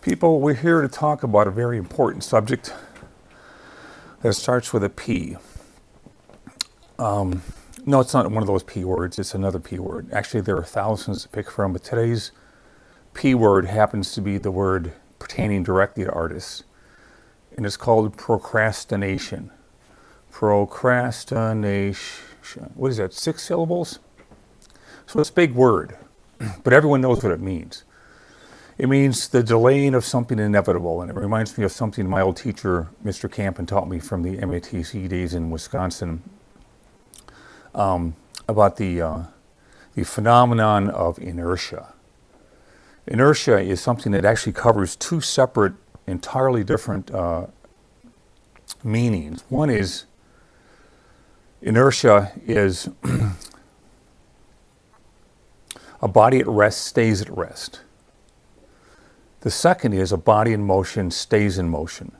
People, we're here to talk about a very important subject that starts with a P. No, it's not one of those P words, it's another P word. Actually, there are thousands to pick from, but today's P word happens to be the word pertaining directly to artists. And it's called procrastination. Procrastination. What is that, 6 syllables? So it's a big word, but everyone knows what it means. It means the delaying of something inevitable, and it reminds me of something my old teacher, Mr. Campen, taught me from the MATC days in Wisconsin about the phenomenon of inertia. Inertia is something that actually covers 2 separate, entirely different meanings. One is inertia is a body at rest stays at rest. The second is a body in motion stays in motion.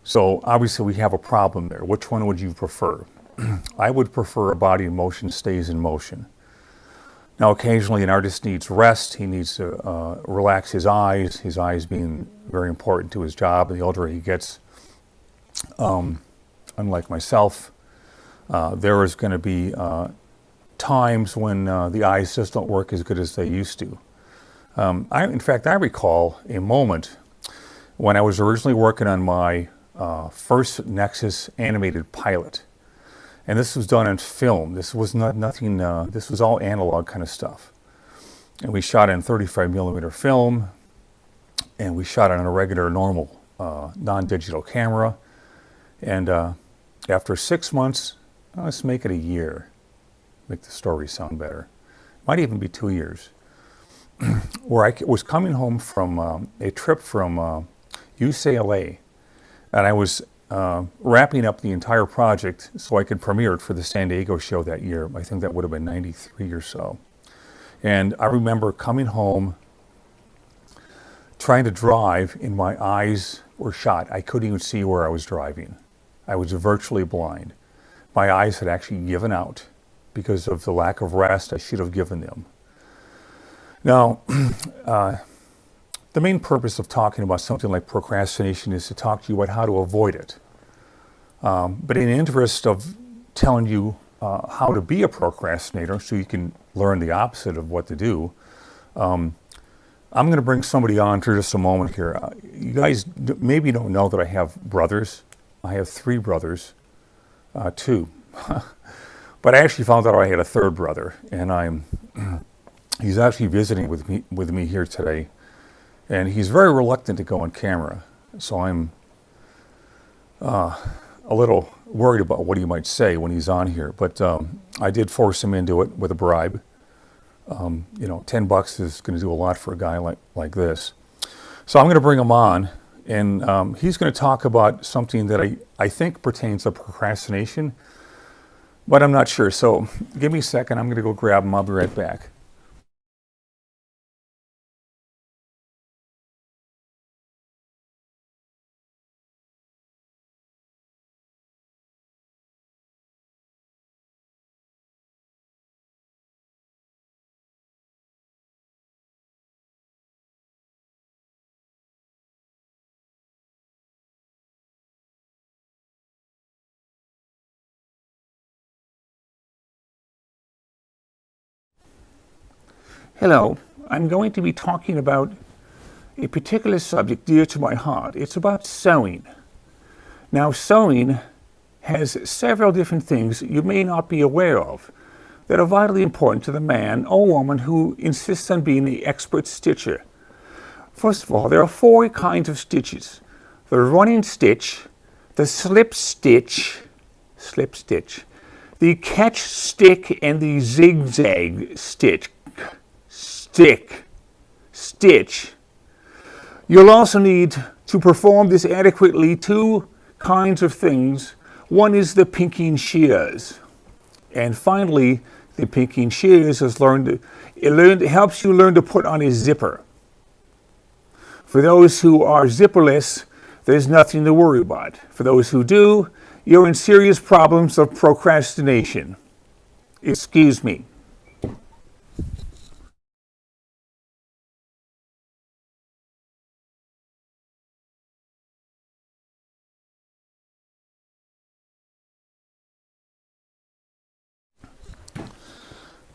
So obviously we have a problem there. Which one would you prefer? I would prefer a body in motion stays in motion. Now occasionally an artist needs rest. He needs to relax his eyes being very important to his job. The older he gets, unlike myself, there is going to be times when the eyes just don't work as good as they used to. In fact, I recall a moment when I was originally working on my first Nexus animated pilot. And this was done on film. This was nothing, this was all analog kind of stuff. And we shot in 35 millimeter film, and we shot it on a regular, normal, non-digital camera. And after 6 months, let's make it a year, make the story sound better. Might even be 2 years. Where I was coming home from a trip from UCLA, and I was wrapping up the entire project so I could premiere it for the San Diego show that year. I think that would have been 93 or so. And I remember coming home, trying to drive, and my eyes were shot. I couldn't even see where I was driving. I was virtually blind. My eyes had actually given out because of the lack of rest I should have given them. Now, the main purpose of talking about something like procrastination is to talk to you about how to avoid it. But in the interest of telling you how to be a procrastinator so you can learn the opposite of what to do, I'm going to bring somebody on for just a moment here. You guys maybe don't know that I have brothers. I have 3 brothers, 2. But I actually found out I had a 3rd brother, and he's actually visiting with me here today, and he's very reluctant to go on camera. So I'm a little worried about what he might say when he's on here. But I did force him into it with a bribe. $10 is going to do a lot for a guy like this. So I'm going to bring him on, and he's going to talk about something that I think pertains to procrastination, but I'm not sure. So give me a second. I'm going to go grab him. I'll be right back. Hello, I'm going to be talking about a particular subject dear to my heart. It's about sewing. Now, sewing has several different things you may not be aware of that are vitally important to the man or woman who insists on being the expert stitcher. First of all, there are 4 kinds of stitches: the running stitch, the slip stitch, the catch stick, and the zigzag stitch. Stitch. You'll also need to perform this adequately 2 kinds of things. One is the pinking shears. And finally, the pinking shears helps you learn to put on a zipper. For those who are zipperless, there's nothing to worry about. For those who do, you're in serious problems of procrastination. Excuse me.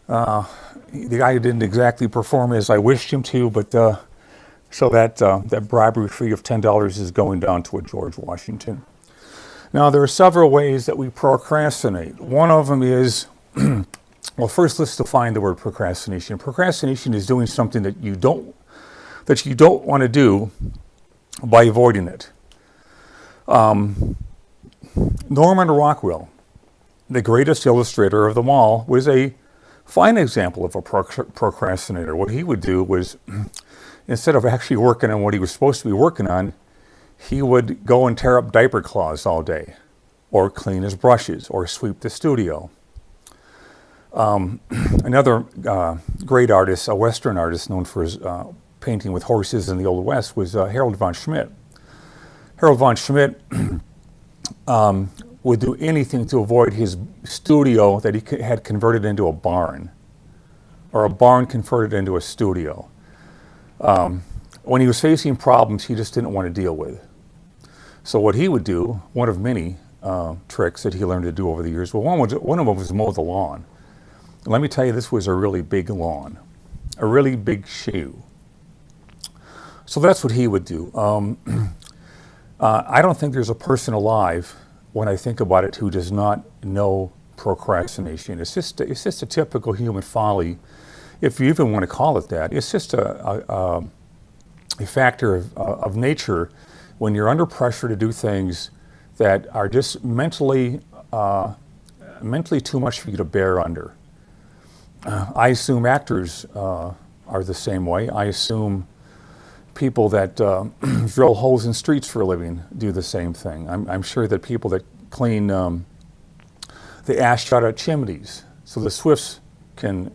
The guy didn't exactly perform as I wished him to, but so that bribery fee of $10 is going down to a George Washington. Now, there are several ways that we procrastinate. One of them is, well, first let's define the word procrastination. Procrastination is doing something that you don't want to do by avoiding it. Norman Rockwell, the greatest illustrator of them all, was a fine example of a procrastinator. What he would do was, instead of actually working on what he was supposed to be working on, he would go and tear up diaper cloths all day, or clean his brushes, or sweep the studio. Another great artist, a Western artist known for his painting with horses in the Old West, was Harold von Schmidt. Harold von Schmidt would do anything to avoid his studio that he had converted into a barn, or a barn converted into a studio. When he was facing problems he just didn't want to deal with. So what he would do, one of many tricks that he learned to do over the years, well, one of them was mow the lawn. And let me tell you, this was a really big lawn, a really big shoe. So that's what he would do. I don't think there's a person alive, when I think about it, who does not know procrastination. It's just a typical human folly, if you even want to call it that. It's just a factor of nature when you're under pressure to do things that are just mentally too much for you to bear under. I assume actors are the same way. I assume people that drill holes in streets for a living do the same thing. I'm sure that people that clean the ash out of chimneys so the swifts can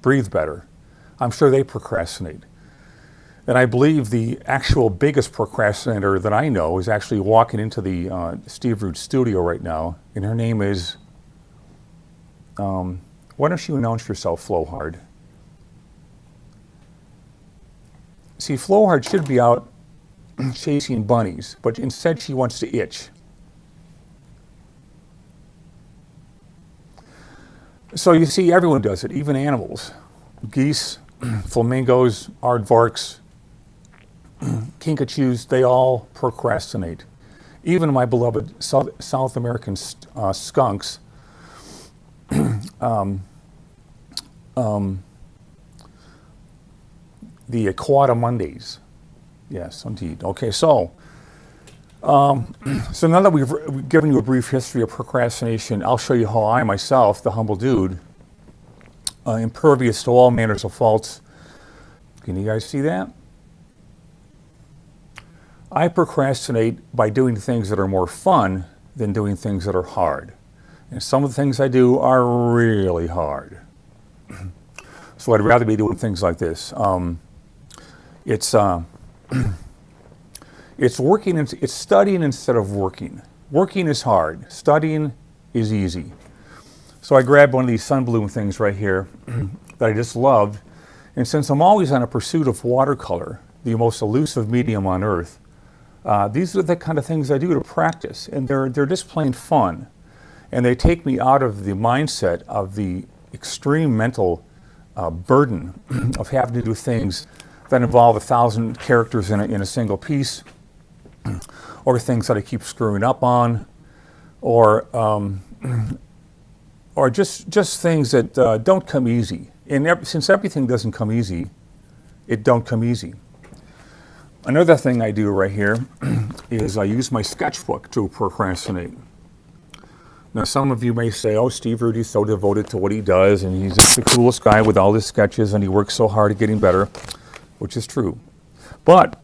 breathe better, I'm sure they procrastinate. And I believe the actual biggest procrastinator that I know is actually walking into the Steve Root studio right now, and her name is, why don't you announce yourself, Flowhard? See, Flowhard should be out chasing bunnies, but instead she wants to itch. So you see, everyone does it, even animals. Geese, flamingos, aardvarks, kinkajous, they all procrastinate. Even my beloved South American skunks, the Aquatamundis. Yes, indeed. Okay, so now that we've given you a brief history of procrastination, I'll show you how I myself, the humble dude, impervious to all manners of faults. Can you guys see that? I procrastinate by doing things that are more fun than doing things that are hard. And some of the things I do are really hard. So I'd rather be doing things like this. It's working, it's studying instead of working. Working is hard, studying is easy. So I grabbed one of these sunbloom things right here that I just loved, and since I'm always on a pursuit of watercolor, the most elusive medium on earth, these are the kind of things I do to practice, and they're just plain fun. And they take me out of the mindset of the extreme mental burden of having to do things that involve 1,000 characters in a single piece, or things that I keep screwing up on, or just things that don't come easy. And since everything doesn't come easy, it don't come easy. Another thing I do right here is I use my sketchbook to procrastinate. Now, some of you may say, oh, Steve Rudy's so devoted to what he does, and he's just the coolest guy with all his sketches, and he works so hard at getting better, which is true. But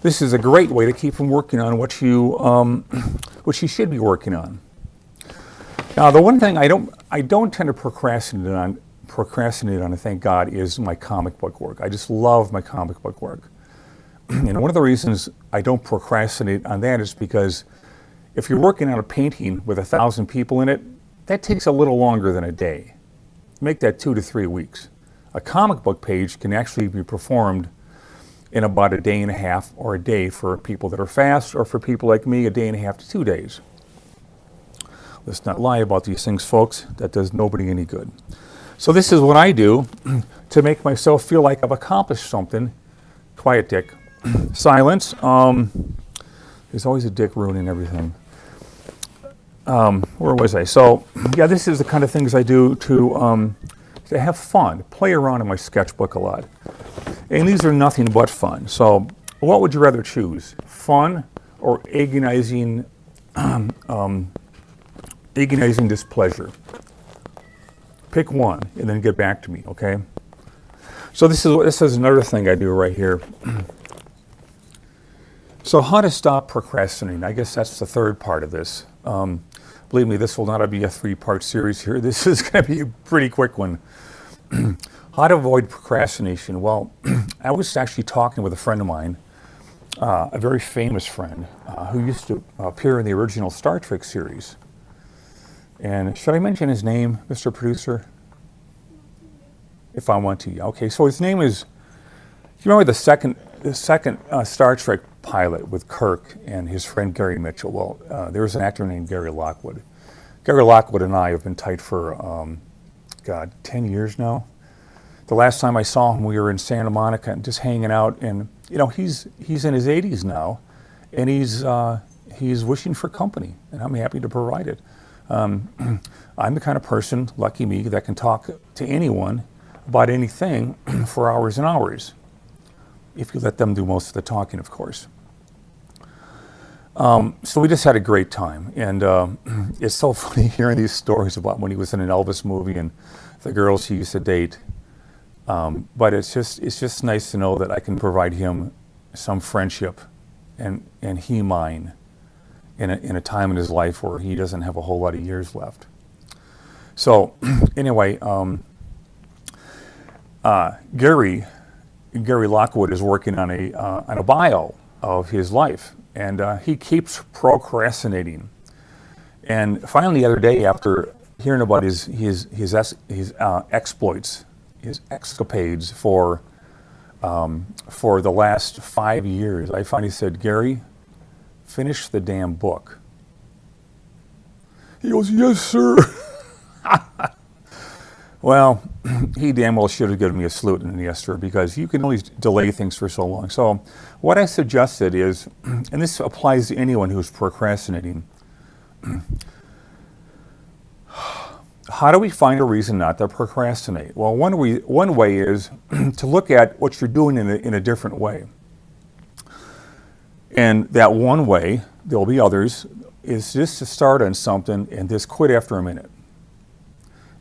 this is a great way to keep from working on what you should be working on. Now, the one thing I don't tend to procrastinate on, thank God, is my comic book work. I just love my comic book work. And one of the reasons I don't procrastinate on that is because if you're working on a painting with 1,000 people in it, that takes a little longer than a day. Make that 2 to 3 weeks. A comic book page can actually be performed in about a day and a half or a day for people that are fast, or for people like me, a day and a half to 2 days. Let's not lie about these things, folks. That does nobody any good. So this is what I do to make myself feel like I've accomplished something. Quiet, Dick. Silence. There's always a dick ruining everything. Where was I? So, yeah, this is the kind of things I do to have fun, play around in my sketchbook a lot. And these are nothing but fun. So, what would you rather choose? Fun or agonizing displeasure? Pick one and then get back to me, okay? So this is another thing I do right here. So how to stop procrastinating? I guess that's the third part of this. Believe me, this will not be a 3-part series here. This is going to be a pretty quick one. How to avoid procrastination? Well, I was actually talking with a friend of mine, a very famous friend, who used to appear in the original Star Trek series. And should I mention his name, Mr. Producer? If I want to. Okay, so his name is, you remember the second Star Trek pilot with Kirk and his friend Gary Mitchell? Well, there was an actor named Gary Lockwood. Gary Lockwood and I have been tight for, 10 years now. The last time I saw him, we were in Santa Monica and just hanging out, and he's in his 80s now, and he's wishing for company, and I'm happy to provide it. I'm the kind of person, lucky me, that can talk to anyone about anything for hours and hours, if you let them do most of the talking, of course. So we just had a great time, and it's so funny hearing these stories about when he was in an Elvis movie and the girls he used to date. But it's just nice to know that I can provide him some friendship, and he mine, in a time in his life where he doesn't have a whole lot of years left. So anyway, Gary Lockwood is working on a bio of his life, and he keeps procrastinating. And finally, the other day, after hearing about his exploits, his escapades for the last 5 years, I finally said, "Gary, finish the damn book." He goes, "Yes, sir." Well, he damn well should have given me a salute and a yes, sir, because you can only delay things for so long. So what I suggested is, and this applies to anyone who's procrastinating, how do we find a reason not to procrastinate? Well, one way is to look at what you're doing in a different way. And that one way, there'll be others, is just to start on something and just quit after a minute.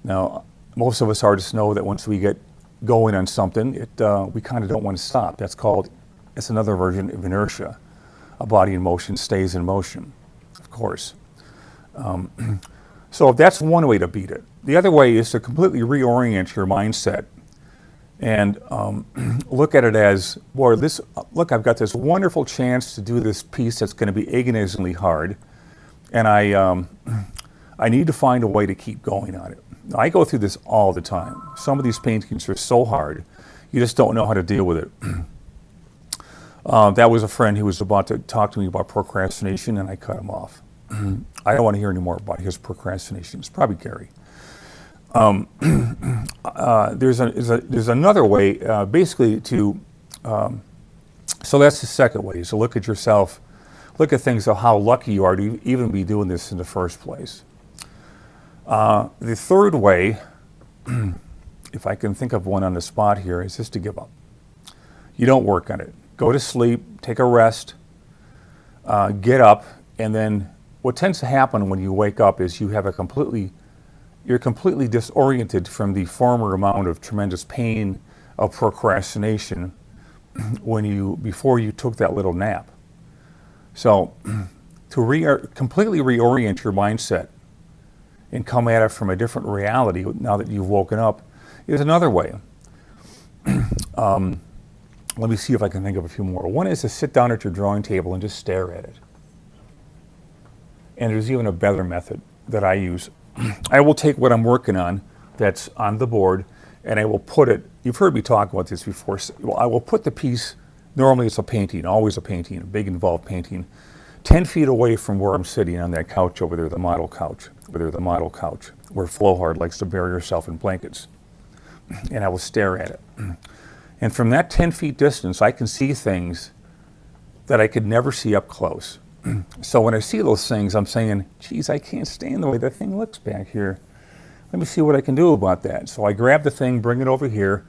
Now, most of us artists know that once we get going on something, we kind of don't want to stop. It's another version of inertia. A body in motion stays in motion, of course. So that's one way to beat it. The other way is to completely reorient your mindset and look at it as, boy, look, I've got this wonderful chance to do this piece that's going to be agonizingly hard, and I need to find a way to keep going on it. I go through this all the time. Some of these paintings are so hard, you just don't know how to deal with it. That was a friend who was about to talk to me about procrastination, and I cut him off. I don't want to hear any more about his procrastination. It's probably Gary. There's another way, basically to, so that's the second way, is to look at yourself, look at things of how lucky you are to even be doing this in the first place. The third way, if I can think of one on the spot here, is just to give up. You don't work on it. Go to sleep, take a rest, get up, and then what tends to happen when you wake up is you're completely disoriented from the former amount of tremendous pain of procrastination before you took that little nap. So to completely reorient your mindset and come at it from a different reality now that you've woken up is another way. Let me see if I can think of a few more. One is to sit down at your drawing table and just stare at it. And there's even a better method that I use. I will take what I'm working on that's on the board, and I will put it, you've heard me talk about this before, I will put the piece, normally it's a painting, always a painting, a big involved painting, 10 feet away from where I'm sitting on that couch over there, the model couch, where Flowhard likes to bury herself in blankets. and I will stare at it. And from that 10 feet distance, I can see things that I could never see up close. So when I see those things, I'm saying, geez, I can't stand the way that thing looks back here. Let me see what I can do about that. So I grab the thing, bring it over here,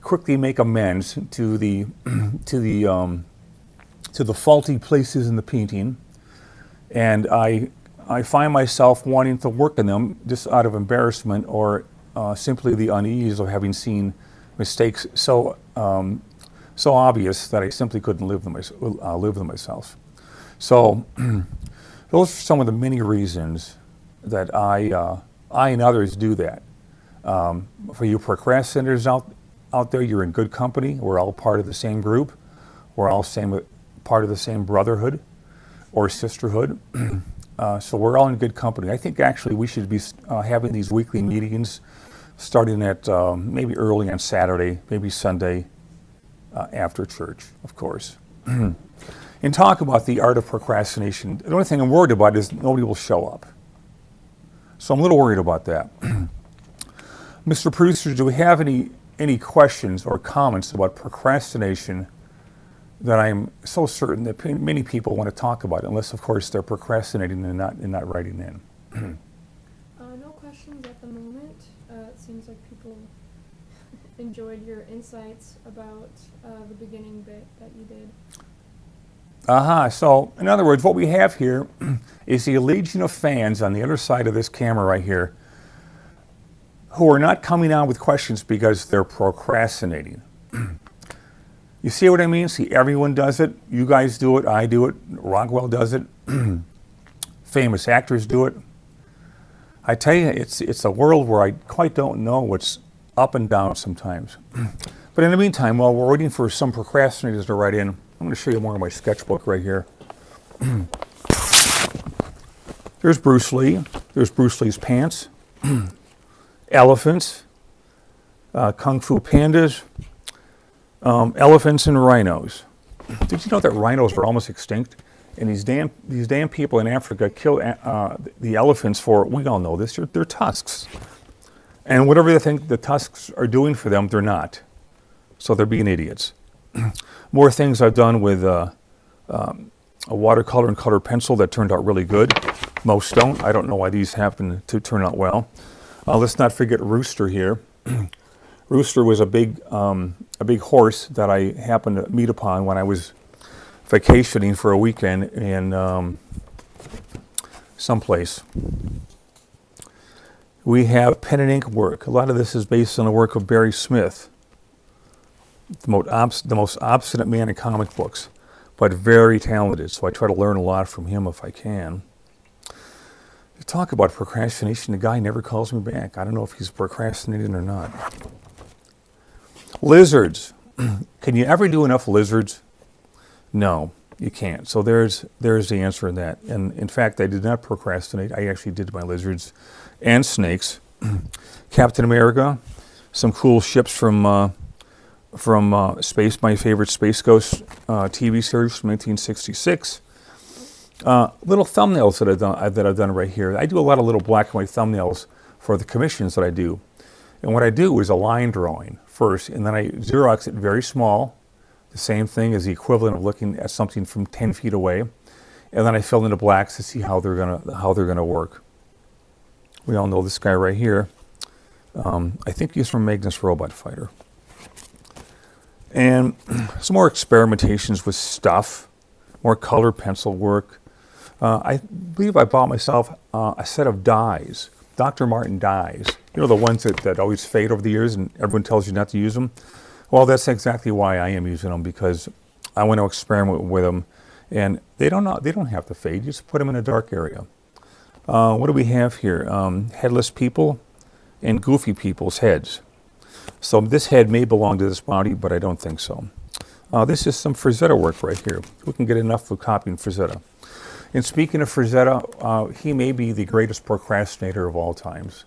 quickly make amends to the faulty places in the painting, and I find myself wanting to work on them just out of embarrassment or simply the unease of having seen mistakes so obvious that I simply couldn't live them myself. So those are some of the many reasons that I and others do that. For you procrastinators out there, you're in good company. We're all part of the same group. We're all part of the same brotherhood or sisterhood. So we're all in good company. I think actually we should be having these weekly meetings starting at maybe early on Saturday, maybe Sunday after church, of course. And talk about the art of procrastination. The only thing I'm worried about is nobody will show up. So I'm a little worried about that. Mr. Producer, do we have any questions or comments about procrastination that I'm so certain that many people want to talk about, unless of course they're procrastinating and not writing in? No questions at the moment. It seems like people enjoyed your insights about the beginning bit that you did. So, in other words, what we have here is the legion of fans on the other side of this camera right here who are not coming on with questions because they're procrastinating. You see what I mean? See, everyone does it. You guys do it. I do it. Rockwell does it. Famous actors do it. I tell you, it's a world where I quite don't know what's up and down sometimes. But in the meantime, while we're waiting for some procrastinators to write in, I'm going to show you more of my sketchbook right here. There's Bruce Lee. There's Bruce Lee's pants. Elephants. Kung Fu pandas. Elephants and rhinos. Did you know that rhinos are almost extinct? And these damn people in Africa kill the elephants for, we all know this, their tusks. And whatever they think the tusks are doing for them, they're not. So they're being idiots. More things I've done with a watercolor and color pencil that turned out really good. Most don't. I don't know why these happen to turn out well. Let's not forget Rooster here. Rooster was a big horse that I happened to meet upon when I was vacationing for a weekend in someplace. We have pen and ink work. A lot of this is based on the work of Barry Smith, the most obstinate man in comic books, but very talented. So I try to learn a lot from him if I can. You talk about procrastination, the guy never calls me back. I don't know if he's procrastinating or not. Lizards. Can you ever do enough lizards? No, you can't. So there's the answer in that. And in fact, I did not procrastinate. I actually did my lizards and snakes. Captain America, some cool ships from Space, my favorite Space Ghost TV series from 1966. Little thumbnails that I've done right here. I do a lot of little black and white thumbnails for the commissions that I do. And what I do is a line drawing first, and then I Xerox it very small. The same thing as the equivalent of looking at something from 10 feet away. And then I fill in the blacks to see how they're gonna work. We all know this guy right here. I think he's from Magnus Robot Fighter. And some more experimentations with stuff, more color pencil work. I believe I bought myself a set of dies, Dr. Martin dies. You know, the ones that always fade over the years and everyone tells you not to use them? Well, that's exactly why I am using them, because I want to experiment with them. And they don't have to fade. You just put them in a dark area. What do we have here? Headless people and goofy people's heads. So this head may belong to this body, but I don't think so. This is some Frazetta work right here. We can get enough for copying Frazetta. And speaking of Frazetta, he may be the greatest procrastinator of all times.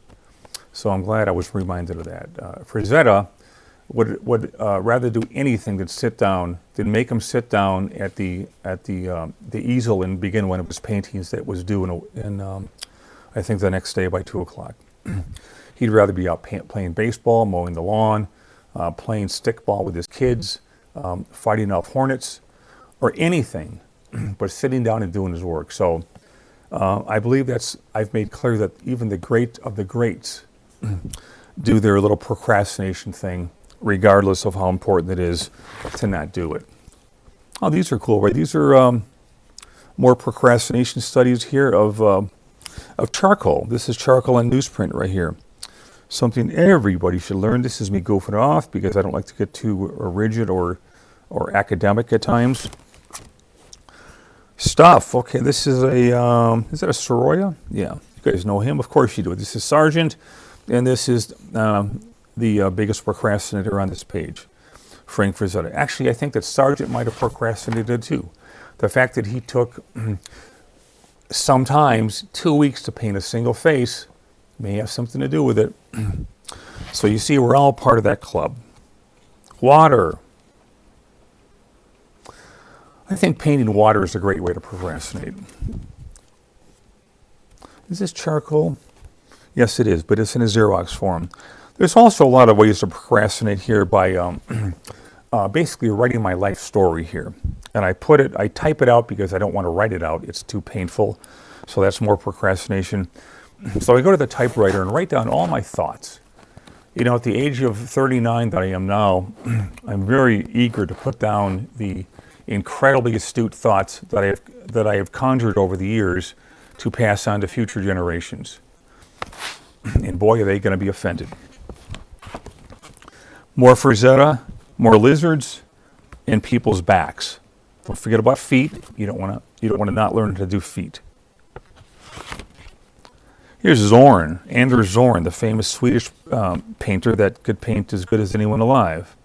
So I'm glad I was reminded of that. Frazetta would rather do anything than sit down, than make him sit down at the easel and begin one of his paintings that was due in I think the next day by 2 o'clock. He'd rather be out playing baseball, mowing the lawn, playing stickball with his kids, fighting off hornets, or anything but sitting down and doing his work. So I believe I've made clear that even the great of the greats do their little procrastination thing, regardless of how important it is to not do it. Oh, these are cool, right? These are more procrastination studies here of charcoal. This is charcoal and newsprint right here. Something everybody should learn. This is me goofing off because I don't like to get too rigid or academic at times. Stuff. Okay, this is is that a Soroya? Yeah, you guys know him. Of course you do. This is Sargent, and this is the biggest procrastinator on this page, Frank Frazetta. Actually, I think that Sargent might have procrastinated too. The fact that he took sometimes 2 weeks to paint a single face may have something to do with it. So you see, we're all part of that club. Water. I think painting water is a great way to procrastinate. Is this charcoal? Yes, it is, but it's in a Xerox form. There's also a lot of ways to procrastinate here by basically writing my life story here. And I type it out because I don't want to write it out. It's too painful. So that's more procrastination. So I go to the typewriter and write down all my thoughts. You know, at the age of 39 that I am now, I'm very eager to put down the incredibly astute thoughts that I have conjured over the years to pass on to future generations. And boy, are they going to be offended. More Frazetta, more lizards, and people's backs. Don't forget about feet. You don't want to not learn how to do feet. Here's Zorn, Anders Zorn, the famous Swedish painter that could paint as good as anyone alive.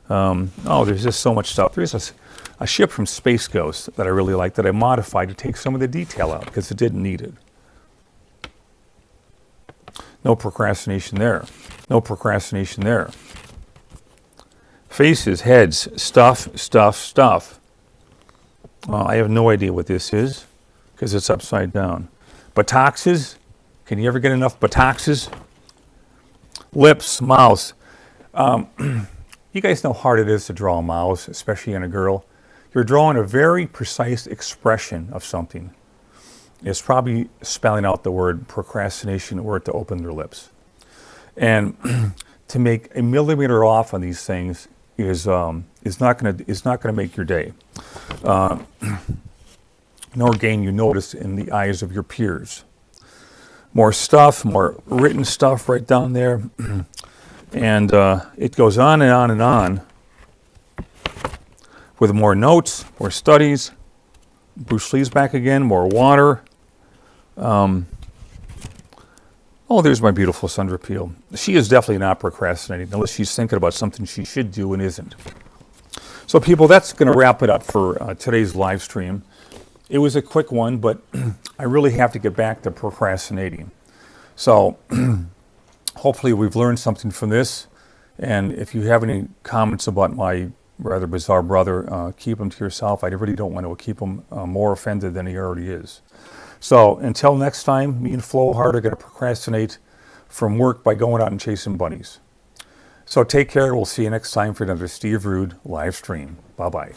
There's just so much stuff. There's a ship from Space Ghost that I really like that I modified to take some of the detail out because it didn't need it. No procrastination there. No procrastination there. Faces, heads, stuff, stuff, stuff. I have no idea what this is because it's upside down. Buttocks. Can you ever get enough buttocks? Lips, mouth. You guys know how hard it is to draw a mouth, especially in a girl. You're drawing a very precise expression of something. It's probably spelling out the word procrastination or to open their lips. And to make a millimeter off on these things is not going to make your day, nor gain you notice in the eyes of your peers. More stuff, more written stuff right down there. And it goes on and on and on with more notes, more studies. Bruce Lee's back again, more water. There's my beautiful Sandra Peel. She is definitely not procrastinating unless she's thinking about something she should do and isn't. So people, that's going to wrap it up for today's live stream. It was a quick one, but I really have to get back to procrastinating. So hopefully we've learned something from this. And if you have any comments about my rather bizarre brother, keep them to yourself. I really don't want to keep him more offended than he already is. So until next time, me and Flo Hart are going to procrastinate from work by going out and chasing bunnies. So take care. We'll see you next time for another Steve Rude live stream. Bye-bye.